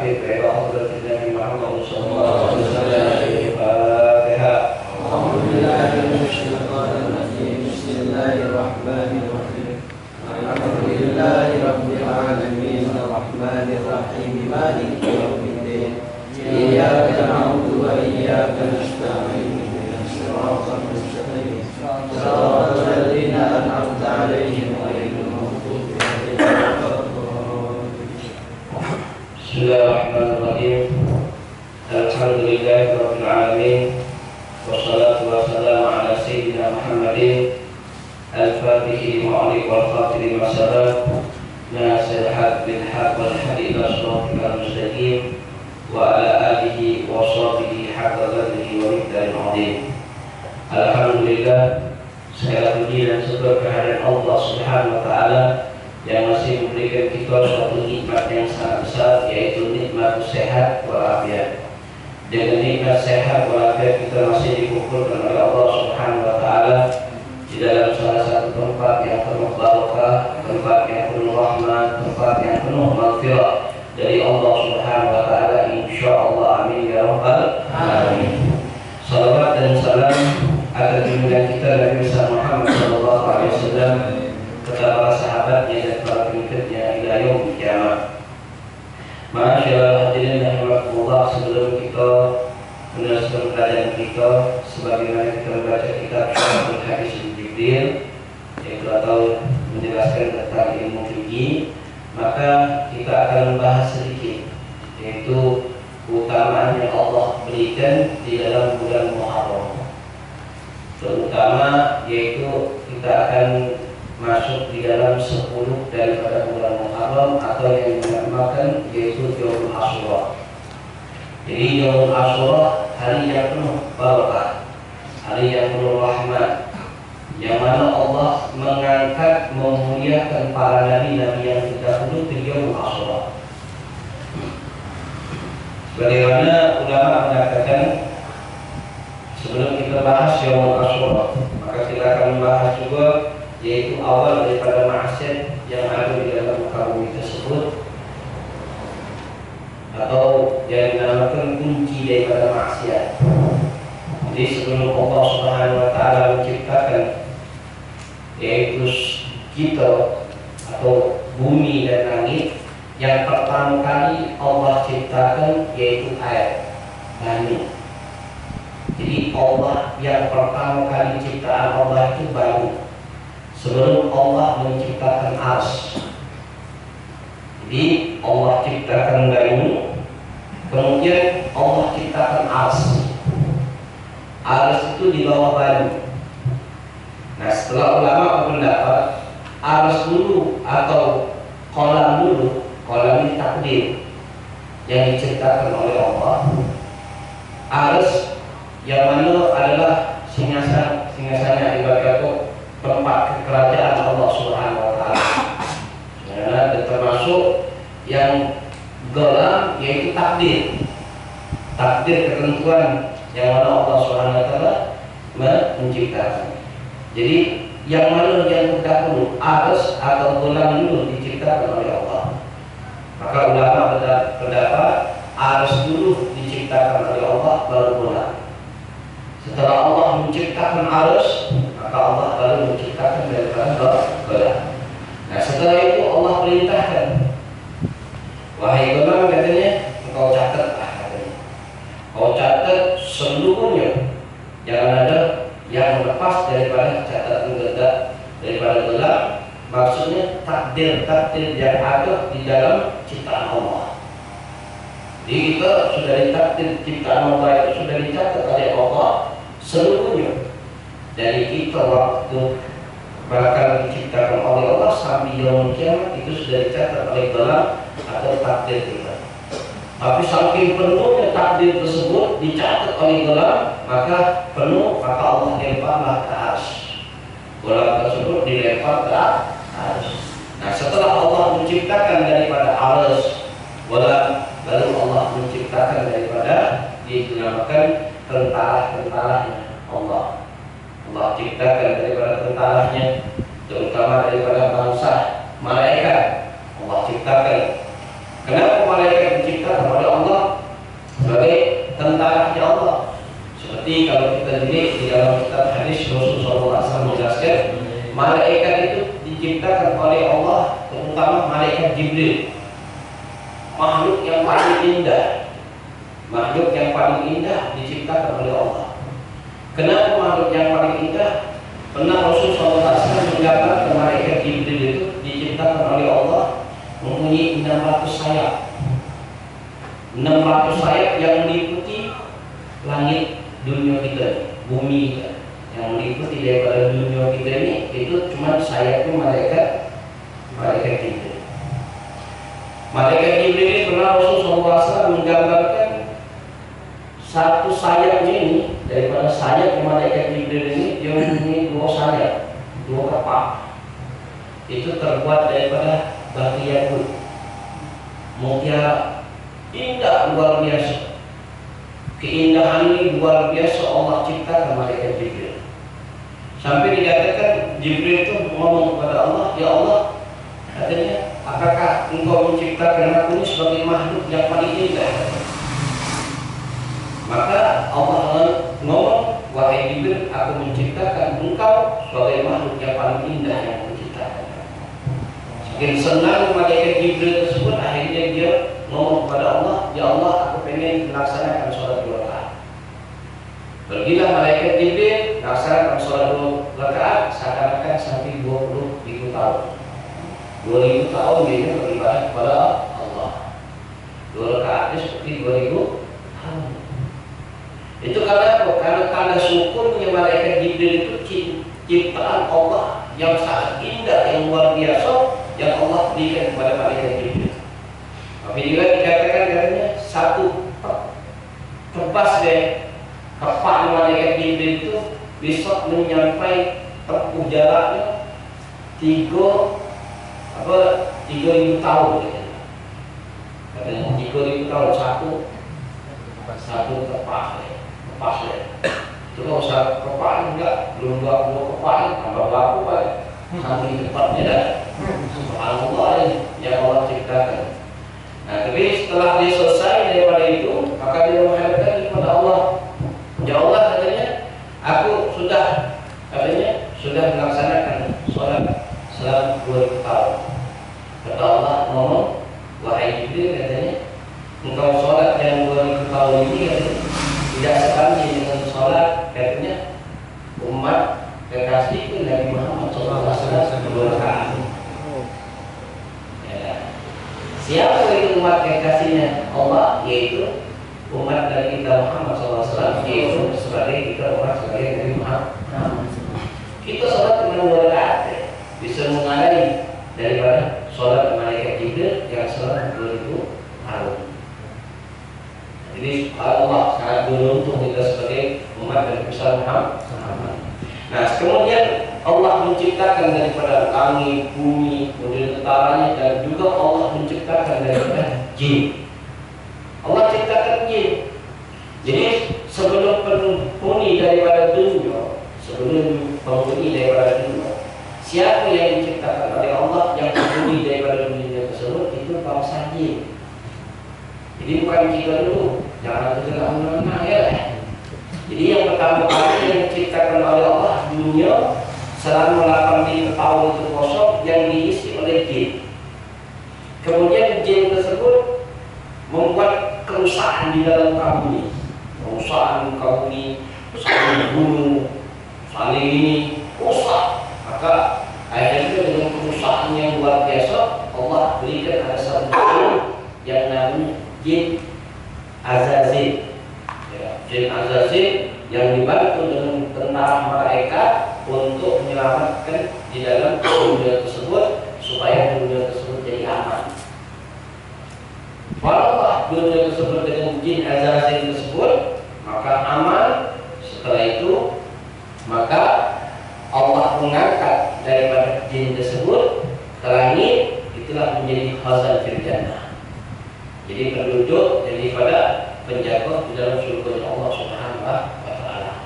الحبيب إلى حضرة النبي محمد صلى الله عليه وسلم. الفاتحة. أعوذ بالله من الشيطان الرجيم. بسم الله الرحمن الرحيم. الحمد لله رب العالمين الرحمن الرحيم مالك يوم الدين إياك نعبد وإياك نستعين اهدنا الصراط المستقيم صراط الذين أنعمت عليهم غير المغضوب عليهم ولا الضالين. بسم الله الرحمن الرحيم. الحمد لله رب العالمين والصلاة والسلام على سيدنا محمد الفاتح المعرف والخاتم لما سبق ناصر الحق بالحق والهادي إلى صراطك المستقيم وعلى آله وصحبه حق قدره ومقداره العظيم. Alhamdulillah, segala puji dan syukur kehadirat Allah Subhanahu wa taala yang masih memberikan kita suatu nikmat yang sangat besar, yaitu nikmat sehat walafiat. Dengan nikmat sehat walafiat kita masih dikumpulkan oleh Allah Subhanahu wa taala di dalam salah satu tempat yang penuh barakah, tempat yang penuh rahmat, tempat yang penuh maghfirah dari Allah Subhanahu wa taala, insyaallah. Amin ya rabbal alamin. Salawat dan salam atas junjungan kita Nabi Muhammad sallallahu alaihi wasallam, kepada para sahabatnya dan para pengikutnya hingga yaumil kiamat. Masyaallah, hadirin rahimakumullah, sebelum kita meneruskan pelajaran kita, sebagaimana kita membaca kitab Syarahul Hadis Jibril, yaitu atau menjelaskan tentang ilmu fikih, maka kita akan membahas sedikit, yaitu keutamaan yang Allah berikan di dalam bulan Muharram. Terutama yaitu kita akan masuk di dalam 10 daripada bulan Muharram, atau yang dinamakan yaitu Yaumul Asyura. Jadi Yaumul Asyura, hari yang penuh barakah, hari yang penuh rahmat, yang mana Allah mengangkat, memuliakan para nabi-nabi yang terdahulu di Yaumul Asyura. Bagaimana ulama mengatakan, sebelum kita bahas Yaumul Asyura, maka kita akan membahas juga yaitu awal daripada maksiat yang ada di dalam muka bumi tersebut, atau yang dinamakan kunci daripada maksiat. Jadi sebelum Allah Subhanahu wa taala menciptakan yaitu kita atau bumi dan langit, yang pertama kali Allah ciptakan yaitu air, bumi. Jadi Allah yang pertama kali ciptaan Allah itu bumi, sebelum Allah menciptakan ars. Jadi Allah ciptakan bumi, kemudian Allah ciptakan ars. Ars itu di bawah bumi. Nah, setelah ulama berpendapat ars dulu atau kolam dulu, kolam ini takdir yang diciptakan oleh Allah. Ars yang mana adalah singgasana ibadah tempat kerajaan Allah Subhanahu wa taala. Dan termasuk yang gelam yaitu takdir. Takdir ketentuan yang mana Allah Subhanahu wa taala menciptakan. Jadi yang mana yang terdahulu, ars atau gelam dulu diciptakan oleh Allah. Maka ulama berpendapat ars dulu diciptakan oleh Allah, baru gelam. Setelah Allah menciptakan ars, maka Allah baru menciptakan daripada gelam. Nah, setelah itu Allah perintahkan, wahai gelam, katanya, engkau catat, katanya, kau catat seluruhnya, jangan ada yang lepas daripada catatan gedak daripada gelam. Maksudnya takdir-takdir yang ada di dalam ciptaan Allah. Jadi kita sudah ditakdir, ciptaan Allah itu sudah dicatat oleh Allah seluruhnya. Dari kita waktu bakal diciptakan oleh Allah sampai yaumul kiamat, itu sudah dicatat oleh gelam atau takdir kita. Tapi saking penuhnya takdir tersebut dicatat oleh gelam, maka penuh, maka Allah lemparlah ke ars. Gelam tersebut dilempar ke ars. Nah, setelah Allah menciptakan daripada ars, gelam, lalu Allah menciptakan daripada dinamakan tentara-tentaranya Allah. Allah ciptakan daripada tentaranya, terutama daripada bangsa malaikat. Allah ciptakan. Kenapa malaikat diciptakan oleh Seperti kalau kita lihat di dalam kitab hadis Rasulullah SAW menjelaskan, malaikat itu diciptakan oleh Allah, terutama malaikat Jibril, makhluk yang paling indah. Makhluk yang paling indah diciptakan oleh Allah. Kenapa makhluk yang paling indah? Pernah Rasulullah SAW menggambarkan malaikat Jibril itu diciptakan oleh Allah mempunyai 600 sayap. 600 sayap yang meliputi langit dunia kita, bumi kita, yang meliputi daripada dunia kita ini, itu cuma sayapnya malaikat Jibril. Malaikat Jibril ini pernah Rasulullah SAW menggambarkan satu sayapnya ini, daripada sayap malaikat Jibril ini, dia mempunyai 2 sayap, 2 kepala. Itu terbuat daripada batu yakut, mutiara indah luar biasa. Keindahan ini luar biasa Allah ciptakan malaikat Jibril. Sampai dikatakan Jibril itu ngomong kepada Allah, ya Allah, katanya, apakah engkau menciptakan aku ini sebagai makhluk yang paling indah? Maka Allah ngomong, wahai Jibril, aku menciptakan engkau sebagai makhluk yang paling indah yang menciptakan. Saking senang malaikat Jibril tersebut, akhirnya dia ngomong kepada Allah, ya Allah, aku pengen melaksanakan sholat 2 rakaat. Pergilah malaikat Jibril melaksanakan sholat 2 rakaat seakan-akan sampai 20.000 tahun. 2000 tahun dia beribadah kepada Allah. 2 rakaatnya seperti 2000 tahun. Itu karena apa? Karena tanda syukurnya malaikat Jibril itu ciptaan Allah yang sangat indah, yang luar biasa, yang Allah berikan kepada malaikat Jibril. Tapi juga dikatakan katanya satu tepas deh kepala malaikat Jibril itu besok menyampai tempuh jaraknya 3.000 tahun. Katanya 3.000 tahun satu tepas deh. Itu kalau satu kepala enggak, belum 20 kepala, tambah berapa Pak? Sampai cepatnya dah. Subhanallah yang Allah ciptakan. Nah, tapi setelah dia selesai daripada itu, maka dia menghadapkan kepada Allah. Ya Allah, katanya, aku sudah melaksanakan sholat selama 20 tahun. Kata Allah ngomong, wahai Jibril, katanya, engkau sholat yang 2000 tahun ini katanya, tidak sebanding dengan sholat katanya umat kekasihku Nabi Muhammad SAW 2 rakaat. Siapa itu umat kekasihnya Allah? Yaitu umat dari kita Muhammad SAW, yaitu sebagai kita umat sebagai Nabi Muhammad. Kita sholat cuma 2 rakaat, bisa mengalami daripada sholat malaikat Jibril yang sholat 2000 tahun. Jadi Allah sangat beruntung kita sebagai umat dari besar Muhammad. Nah, kemudian Allah menciptakan daripada langit, bumi, kemudian tentaranya, dan juga Allah menciptakan daripada jin. Allah ciptakan jin. Jadi sebelum penghuni daripada dunia, siapa yang diciptakan oleh Allah yang penghuni daripada dunia tersebut itu bangsa jin. Jadi bukan kita dulu, jangan tergerak mana ya. Jadi yang pertama kali yang diciptakan oleh Allah dunia selama 8.000 tahun itu kosong yang diisi oleh jin. Kemudian jin tersebut membuat kerusakan di dalam kaum ini, kerusakan kaum ini, saling bunuh, saling ini rusak. Maka akhirnya dengan kerusakan yang luar biasa Allah berikan ada satu jin yang namanya jin Azazil. Jin Azazil yang dibantu dengan tentara malaikat untuk menyelamatkan di dalam dunia tersebut supaya dunia tersebut jadi aman. Kalau dunia tersebut dengan jin Azazil tersebut maka aman. Setelah itu maka Allah mengangkat daripada jin tersebut ke langit, itulah menjadi khazan fil jannah. Jadi penduduk daripada penjaga di dalam surga Allah Subhanahu wa taala.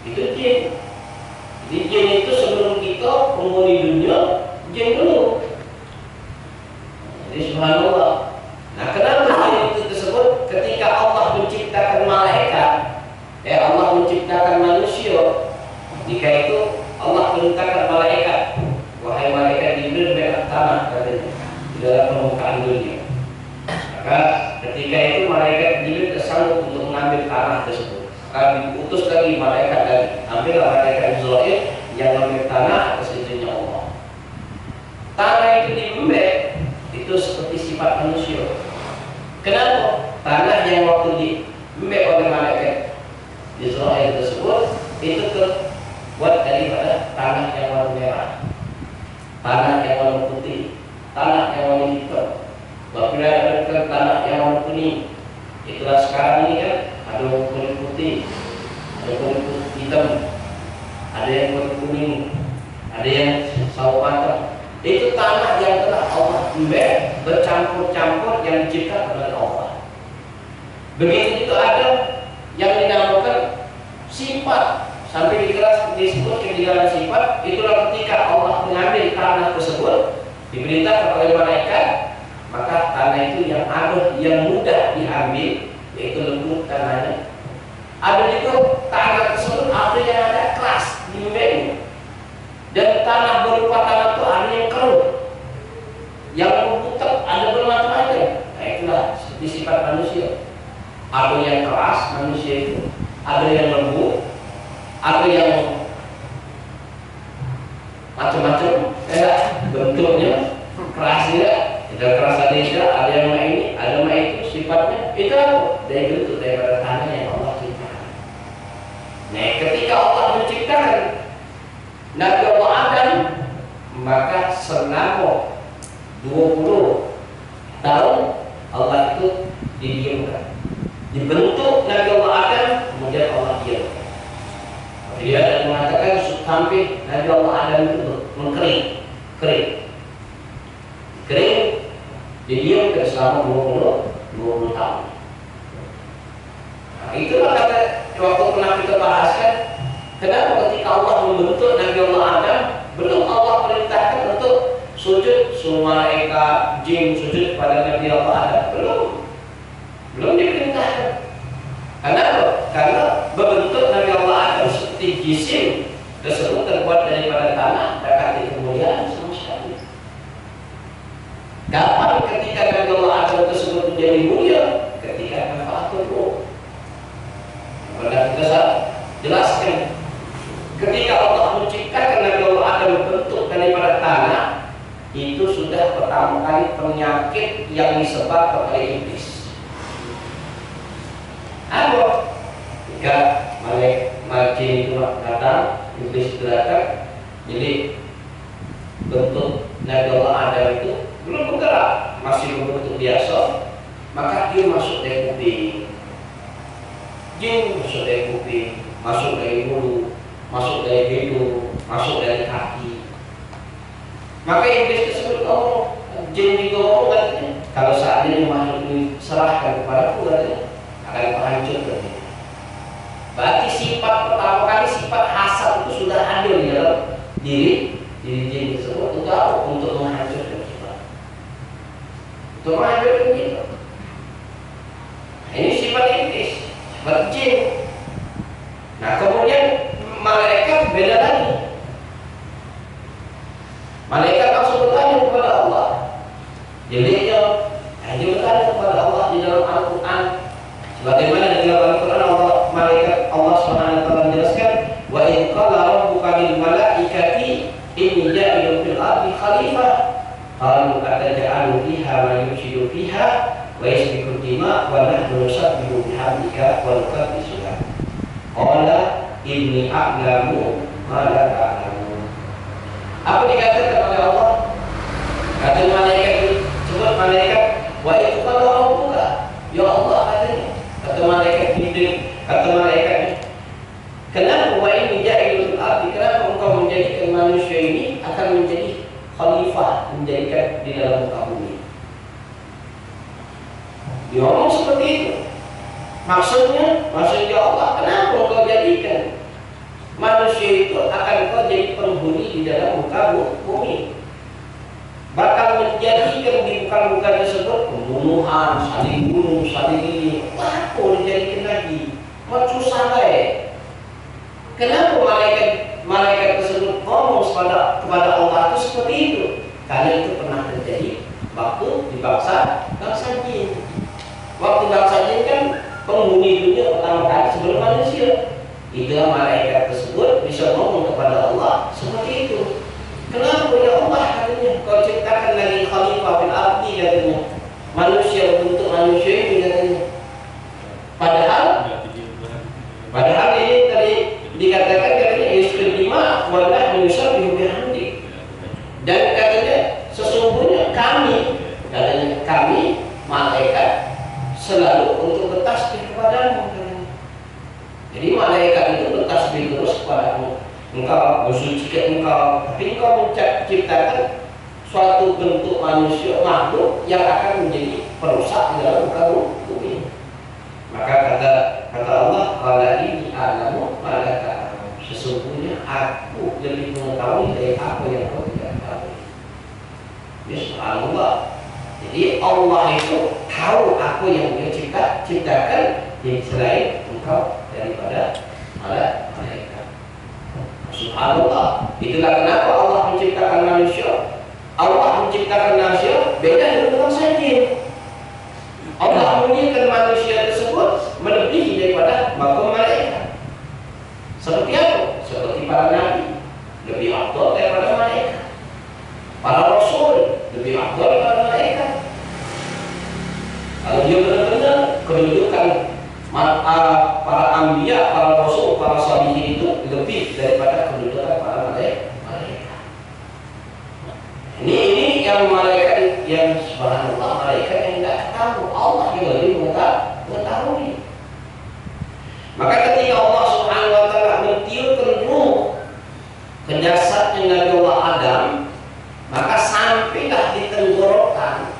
Itu jin. Jadi jin itu sebelum kita penghuni dunia, jin dulu. Jadi subhanallah. Nah, kenapa jin itu tersebut ketika Allah menciptakan malaikat? Allah di dunia. Maka ketika itu malaikat Jibril tersanggup untuk mengambil tanah tersebut. Maka diutus lagi malaikat lagi, ambillah malaikat Israil yang mengambil tanah atas izinnya Allah. Tanah itu diembek, itu seperti sifat manusia. Kenapa? Tanah yang waktu diembek oleh malaikat Israil tersebut itu terbuat daripada tanah yang warna merah, tanah yang warna putih, tanah yang warna hitam. Apabila ada tanah yang warna kuning, itulah sekarang ini kan ada kuning putih, ada kuning hitam, ada yang kuning kuning, ada yang sawo matang. Itu tanah yang telah Allah embek bercampur-campur yang diciptakan oleh Allah. Begitu itu ada yang dinamakan sifat, sampai disebut di dalam sifat. Itulah ketika Allah mengambil tanah tersebut, diperintahkan oleh malaikat, maka tanah itu yang ada yang mudah diambil, yaitu lembut tanahnya. Ada juga tanah tersebut ada yang ada keras di embeknya, dan tanah berupa tanah itu ada yang keruh, yang membutek, ada bermacam-macam. Nah itulah seperti sifat manusia. Ada yang keras manusia itu, ada yang lembut, ada yang macam-macam bentuknya, kerasnya, ada keras ada yang ini, ada itu sifatnya. Itu apa? Dari bentuk daripada tanah yang Allah ciptakan. Nah, ketika Allah menciptakan Nabi Allah Adam, maka selama 20 tahun Allah itu didiamkan. Dibentuk Nabi Allah Adam, kemudian Allah diamkan. Dia ada mengatakan sampai Nabi Allah Adam itu mengkering, kering, didiamkan selama 20 tahun. Nah, itulah kata waktu pernah kita bahaskan, kenapa ketika Allah membentuk Nabi Allah Adam, belum Allah perintahkan untuk sujud semua malaikat, jin sujud kepada Nabi Allah Adam, belum diperintahkan. Kenapa? Karena berbentuk Nabi Allah Adam seperti jisim tersebut terbuat daripada tanah, dan kemuliaan sama sekali. Kapan ketika Nabi Allah Adam tersebut menjadi mulia? Ketika nafaatul ruh. Pernah kita jelaskan, ketika Allah menciptakan Nabi Allah Adam bentuk daripada tanah, itu sudah pertama kali penyakit yang disebabkan oleh iblis. Apa? Jika malaikat itu datang, iblis itu datang, jadi bentuk Nabi Allah Adam itu belum bergerak, masih berbentuk biasa, maka dia masuk dari kuping, jin masuk dari kuping, masuk dari mulut, masuk dari hidung, masuk dari kaki. Maka iblis tersebut ngomong, jin juga ngomong katanya, kalau saat ini makhluk ini serahkan kepadaku katanya, akan menghancurkan. Berarti sifat pertama kali, sifat hasad itu sudah ada di dalam diri jin tersebut untuk menghancurkan kita, untuk menghancurkan kita. Ini sifat iblis, sifat jin. Nah kemudian malaikat beda lagi. Malaikat langsung bertanya kepada Allah. Jadi dia bertanya kepada Allah di dalam Al-Quran. Sebagaimana di dalam Al-Quran malaikat Allah SWT menjelaskan, wa in qala rabbuka lil malaikati inni ja'ilun fil ardi khalifah qalu ataj'alu fiha man yufsidu fiha wa yasfiku dima wa nahnu nusabbihu bihamdika wa nuqaddisu lak. Qala inni a'lamu ma la ta'lamun. Apa dikatakan oleh Allah? Kata malaikat, sebut malaikat, wa in qala rabbuka, ya Allah katanya. Kata malaikat Jibril, kata malaikat, kenapa wa ini ja'ilul fil ardi, kenapa engkau menjadikan manusia ini akan menjadi khalifah, menjadikan di dalam muka bumi? Dia ngomong seperti itu. Maksudnya Allah, kenapa engkau jadikan manusia itu akan engkau jadi penghuni di dalam muka bumi? Bakal menjadikan di muka tersebut pembunuhan, saling bunuh, saling ini. Apa dijadikan lagi? Mau susah baik. Kenapa malaikat tersebut ngomong kepada Allah itu seperti itu? Karena itu pernah terjadi Waktu di bangsa jin. Waktu bangsa jin kan penghuni dunia pertama kali sebelum manusia. Itulah malaikat tersebut bisa ngomong kepada Allah seperti itu. Kenapa ya Allah katanya kau ciptakan lagi khalifah fil ardi katanya. Manusia bentuk manusia ini katanya. Padahal ini tadi dikatakan katanya yusbima walah yusabbihu bihamdi. Dan katanya sesungguhnya kami malaikat selalu untuk bertasbih kepadamu katanya. Jadi malaikat itu bertasbih terus kepadamu. Engkau bersuci engkau, tapi engkau menciptakan suatu bentuk manusia makhluk yang akan menjadi perusak di dalam muka bumi. Maka kata Allah, qala inni a'lamu ma la ta'lamun. Sesungguhnya aku lebih mengetahui dari apa yang kau tidak tahu. Ya subhanallah. Jadi Allah itu tahu apa yang Dia ciptakan yang selain engkau daripada malaikat. Subhanallah. Itulah kenapa Allah menciptakan manusia. Allah menciptakan manusia beda dengan bangsa jin. Allah memuliakan manusia tersebut melebihi daripada makom malaikat. Seperti apa? Seperti para nabi lebih afdal daripada malaikat. Para rasul lebih afdal daripada malaikat. Kalau dia benar-benar kedudukan para anbiya, para rasul, para salihin itu lebih daripada kedudukan para malaikat. Ini yang malaikat yang subhanallah, malaikat yang tidak tahu. Allah juga lebih mengetahui. Maka ketika Allah subhanahu wa ta'ala mentiupkan ruh ke jasadnya Nabi Allah Adam, maka sampailah di tenggorokan.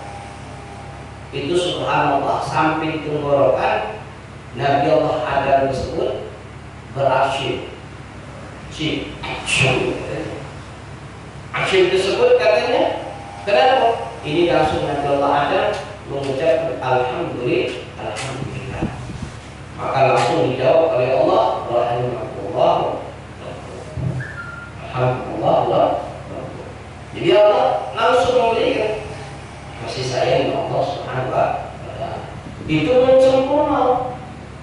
Itu subhanallah, sampai di tenggorokan Nabi Allah Adam tersebut berasyik. Asyik tersebut katanya, kenapa? Ini langsung Nabi Allah Adam mengucapkan Alhamdulillah. Maka langsung dijawab oleh Allah, rahimahullah. Alhamdulillah. Jadi Allah langsung memberikan kasih sayang Allah Subhanahu wa ta'ala. Itu sempurna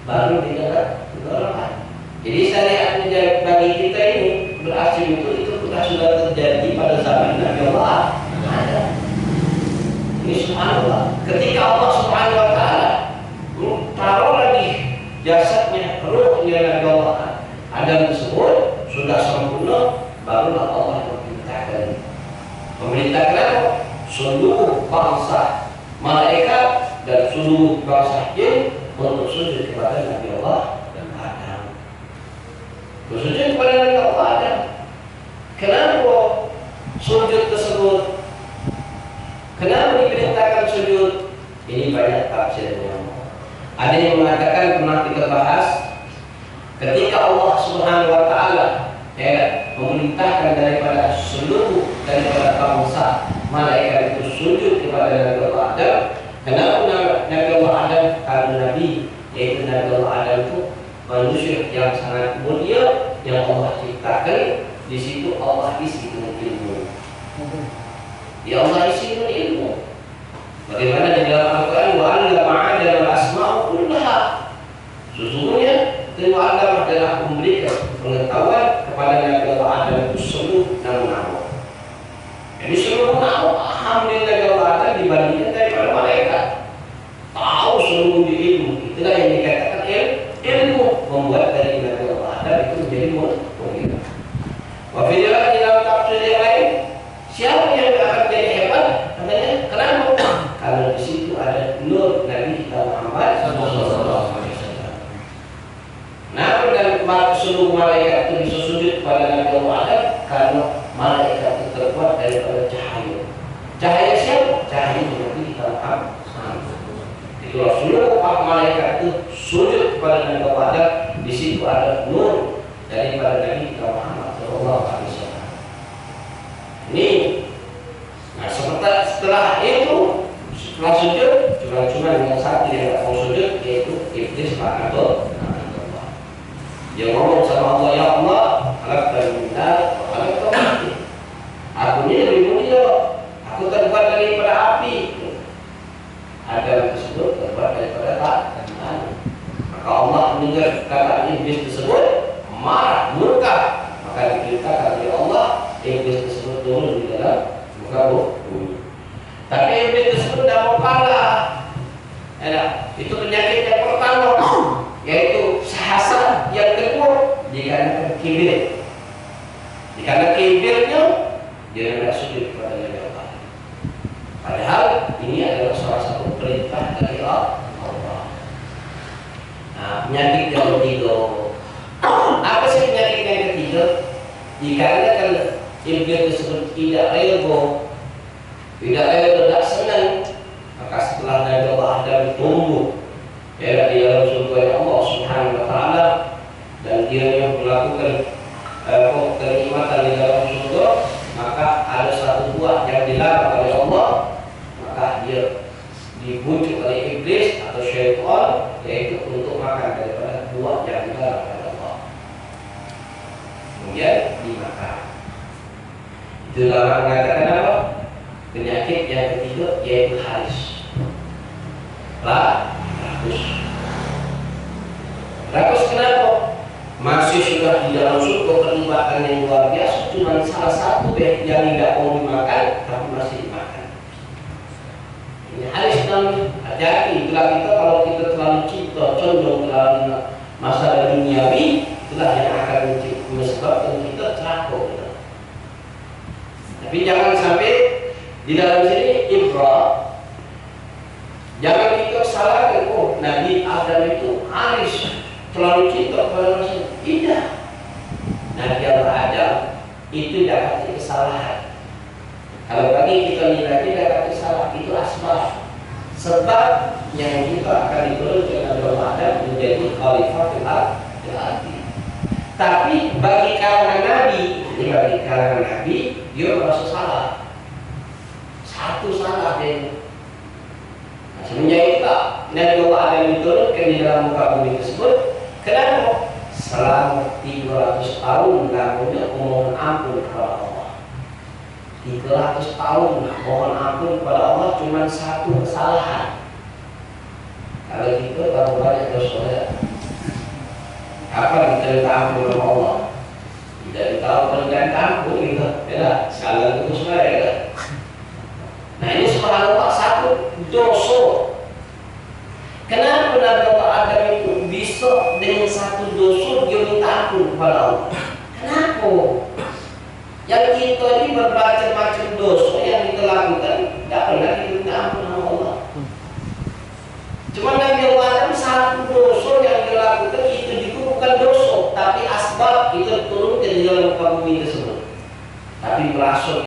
baru dikatakan. Jadi syariatnya bagi kita ini berasyik itu sudah terjadi pada zaman Nabi Allah ada. Ini subhanallah. Ketika Allah Subhanahu wa ta'ala taruh lagi jasadnya, ruhnya Nabi Allah Adam tersebut sudah sempurna, barulah Allah memerintahkan seluruh bangsa malaikat dan seluruh bangsa jin untuk sujud kepada Nabi Allah Adam. Bersujud kepada Nabi Allah Adam. Kenapa sujud tersebut? Kenapa diperintahkan sujud? Ini banyak tafsirnya. Ada yang mengatakan, pernah kita bahas, ketika Allah Subhanahu wa ta'ala memerintahkan daripada seluruh daripada bangsa malaikat itu sujud kepada Nabi Allah Adam. Kenapa Nabi Allah Adam? Karena Nabi, yaitu Nabi Allah Adam itu manusia yang sangat mulia yang Allah ciptakan. Di situ Allah isi dengan ilmu. Ya Allah isi dengan ilmu. Bagaimana di dalam Al-Quran, wa 'allama 'Adama al-asma'a kullaha. Sesungguhnya Allah adalah memberikan pengetahuan kepada Nabi Allah Adam itu seluruh nama-nama. Jadi seluruh nama, alhamdulillah Nabi Allah Adam dibandingkan daripada malaikat. Tahu seluruh ilmu. Itulah yang dikatakan ilmu membuat dari Nabi Allah Adam itu menjadi mulia. Wafidilah di dalam tafsir yang lain, siapa yang akan jadi hebat? Katanya, kenapa? Karena di situ ada nur Nabi Muhammad SAW. Nah, dan seluruh malaikat itu bisa sujud kepada Nabi Allah Adam karena malaikat itu terbuat daripada cahaya. Cahaya siapa? Cahaya Nabi Muhammad. Itulah seluruh malaikat itu sujud kepada Nabi Allah Adam. Di situ ada nur daripada Nabi Muhammad. Ini, nah setelah itu, setelah sujud, cuma yang satu yang tidak mau sujud, yaitu iblis atau dia ngomong sama Allah, ya Allah, aku ini lebih mulia, aku terbuat daripada api, iblis tersebut turun di dalam muka bumi. Tapi iblis tersebut tidak mau kalah. Itu penyakit yang pertama, yaitu hasad. Yang kedua, dikarenakan kibir. Dikarenakan kibirnya, dia tidak sujud kepada Allah. Padahal ini adalah salah satu perintah dari Allah. Nah, penyakit yang ketiga. Apa sih penyakit yang ketiga? Dikarenakan iblis tersebut tidak rela, tidak senang, maka setelah Nabi Allah Adam tumbuh di dalam surga Allah Subhanahu wa taala, dan dia yang melakukan kenikmatan di dalam surga, maka ada satu buah yang dilarang oleh Allah, maka dia dibujuk oleh iblis atau syaitan, yaitu untuk makan daripada buah yang dilarang oleh Allah. Kemudian dimakan. Itulah mengatakan apa? Penyakit yang ketiga yaitu haris. Rakus. Rakus kenapa? Masih sudah di dalam surga kenikmatan yang luar biasa, cuma salah satu yang tidak mau dimakan, tapi masih dimakan. Ini haris namanya. Hati-hati, itulah kita kalau kita terlalu cinta, condong terlalu masalah duniawi, itulah yang akan menyebabkan kita celaka. Tapi jangan sampai di dalam sini ibrah, jangan kita salahkan, oh Nabi Adam itu haris, terlalu cinta kepada manusia. Tidak. Nabi Adam itu dapat kesalahan. Kalau bagi kita nilai dapat kesalahan, itu asbab, sebab yang kita akan diturunkan Nabi Adam menjadi khalifah fil ardi. Tapi bagi kalangan Nabi, dia merasa salah. Satu salah dia. Nah, semenjak itu Nabi Allah Adam diturunkan di dalam muka bumi tersebut. Kenapa? Selama 300 tahun lamanya mohon ampun kepada Allah. 300 tahun mohon ampun kepada Allah, cuma satu kesalahan. Kalau kita baru banyak dosa. Apa kita minta ampun kepada Allah? Tidak tahu perintah ampun gitu. Ya, sekalian itu semua ya. Nah ini subhanallah satu dosa. Kenapa Nabi Allah Adam itu bisa dengan satu dosa dia minta ampun kepada Allah? Kenapa? Yang kita ini bermacam-macam dosa yang kita lakukan, tidak pernah kita minta ampun kepada Allah. Cuma Nabi Allah Adam